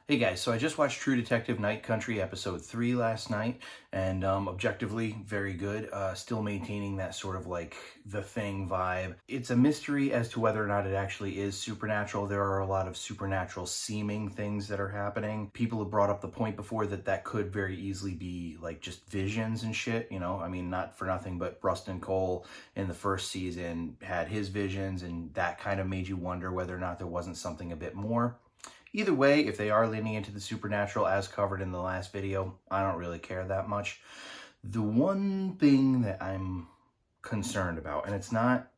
Hey guys, so I just watched True Detective Night Country episode 3 last night, and objectively very good. Still maintaining that sort of like The Thing vibe. It's a mystery as to whether or not it actually is supernatural. There are a lot of supernatural seeming things that are happening. People have brought up the point before that that could very easily be like just visions and shit, you know? I mean, not for nothing, but Rustin Cole in the first season had his visions, and that kind of made you wonder whether or not there wasn't something a bit more. Either way, if they are leaning into the supernatural as covered in the last video, I don't really care that much. The one thing that I'm concerned about, and it's not,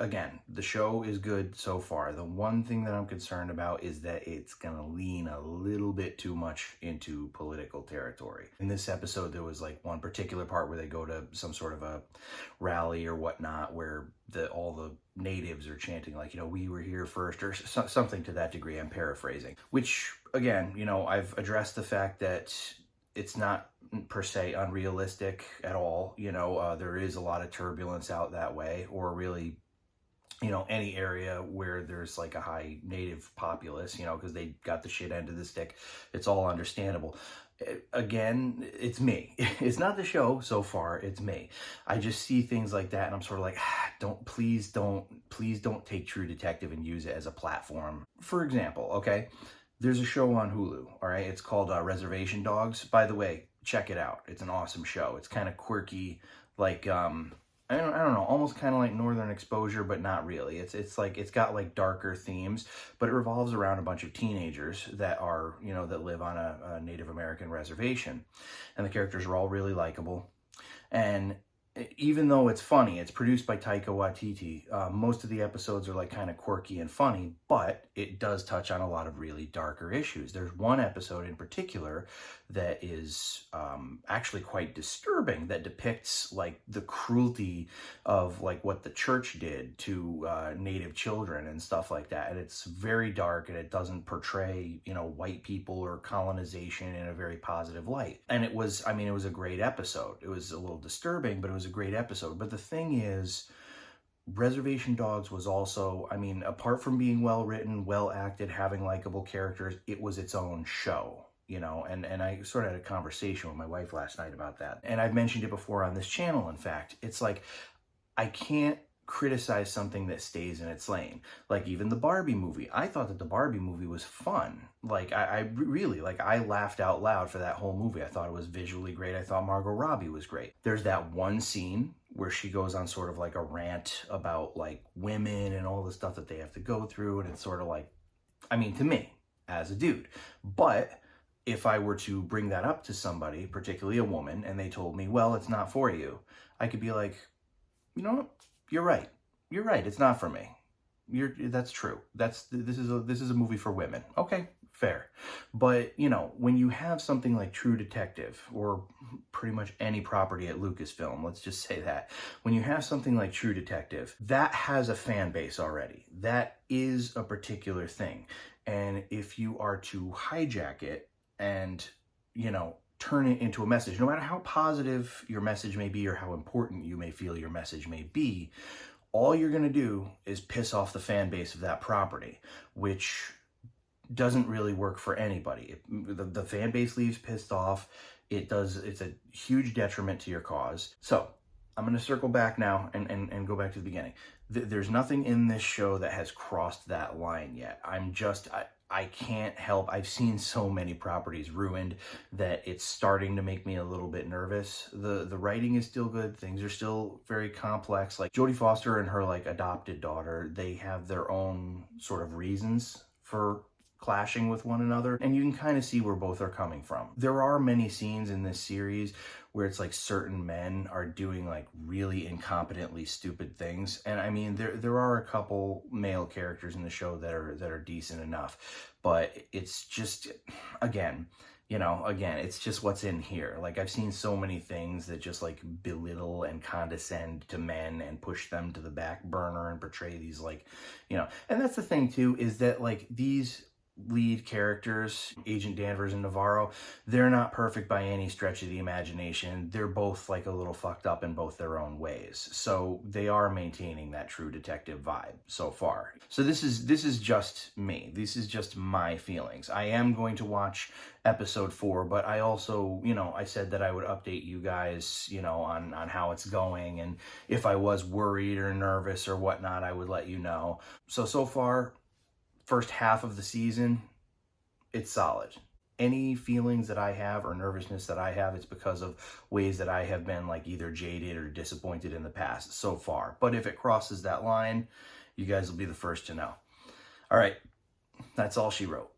again, the show is good so far. The one thing that I'm concerned about is that it's going to lean a little bit too much into political territory. In this episode, there was like one particular part where they go to some sort of a rally or whatnot where all the natives are chanting like, you know, we were here first, or something to that degree. I'm paraphrasing, which again, you know, I've addressed the fact that it's not per se unrealistic at all. You know, there is a lot of turbulence out that way, or really, you know, any area where there's like a high native populace, you know, because they got the shit end of the stick. It's all understandable. Again, it's me. It's not the show so far. It's me. I just see things like that and I'm sort of like, please don't take True Detective and use it as a platform. For example, okay, there's a show on Hulu, all right? It's called Reservation Dogs. By the way, check it out. It's an awesome show. It's kind of quirky, like, I don't know, almost kind of like Northern Exposure, but not really. It's like, it's got like darker themes, but it revolves around a bunch of teenagers that are, you know, that live on a Native American reservation. And the characters are all really likable. And even though it's funny, it's produced by Taika Waititi. Most of the episodes are like kind of quirky and funny, but it does touch on a lot of really darker issues. There's one episode in particular that is actually quite disturbing, that depicts like the cruelty of like what the church did to Native children and stuff like that. And it's very dark, and it doesn't portray, you know, white people or colonization in a very positive light. And it was, I mean, it was a great episode. It was a little disturbing, but it was a great episode. But the thing is, Reservation Dogs was also, I mean, apart from being well written, well acted, having likable characters, it was its own show, you know. And I sort of had a conversation with my wife last night about that. And I've mentioned it before on this channel, in fact. It's like, I can't criticize something that stays in its lane. Like even the Barbie movie. I thought that the Barbie movie was fun. Like I really, like, I laughed out loud for that whole movie. I thought it was visually great. I thought Margot Robbie was great. There's that one scene where she goes on sort of like a rant about like women and all the stuff that they have to go through. And it's sort of like, I mean, to me as a dude, but if I were to bring that up to somebody, particularly a woman, and they told me, well, it's not for you, I could be like, you know what? You're right. You're right. It's not for me. That's true. This is a movie for women. Okay, fair. But, you know, when you have something like True Detective, or pretty much any property at Lucasfilm, let's just say that, when you have something like True Detective, that has a fan base already. That is a particular thing. And if you are to hijack it and, you know, turn it into a message, no matter how positive your message may be or how important you may feel your message may be, all you're going to do is piss off the fan base of that property, which doesn't really work for anybody. The fan base leaves pissed off. It's a huge detriment to your cause. So I'm going to circle back now and go back to the beginning. There's nothing in this show that has crossed that line yet. I can't help. I've seen so many properties ruined that it's starting to make me a little bit nervous. The writing is still good. Things are still very complex. Like Jodie Foster and her like adopted daughter, they have their own sort of reasons for clashing with one another, and you can kind of see where both are coming from. There are many scenes in this series where it's like certain men are doing like really incompetently stupid things, and I mean there are a couple male characters in the show that are decent enough, but it's just, again, you know, it's just what's in here. Like, I've seen so many things that just like belittle and condescend to men and push them to the back burner and portray these like, you know, and that's the thing too, is that like these lead characters, Agent Danvers and Navarro, they're not perfect by any stretch of the imagination. They're both like a little fucked up in both their own ways. So they are maintaining that true detective vibe so far. So this is just me. This is just my feelings. I am going to watch episode 4, but I also, I said that I would update you guys, on how it's going, and if I was worried or nervous or whatnot, I would let you know. So far, first half of the season, it's solid. Any feelings that I have or nervousness that I have, it's because of ways that I have been like either jaded or disappointed in the past so far. But if it crosses that line, you guys will be the first to know. All right, that's all she wrote.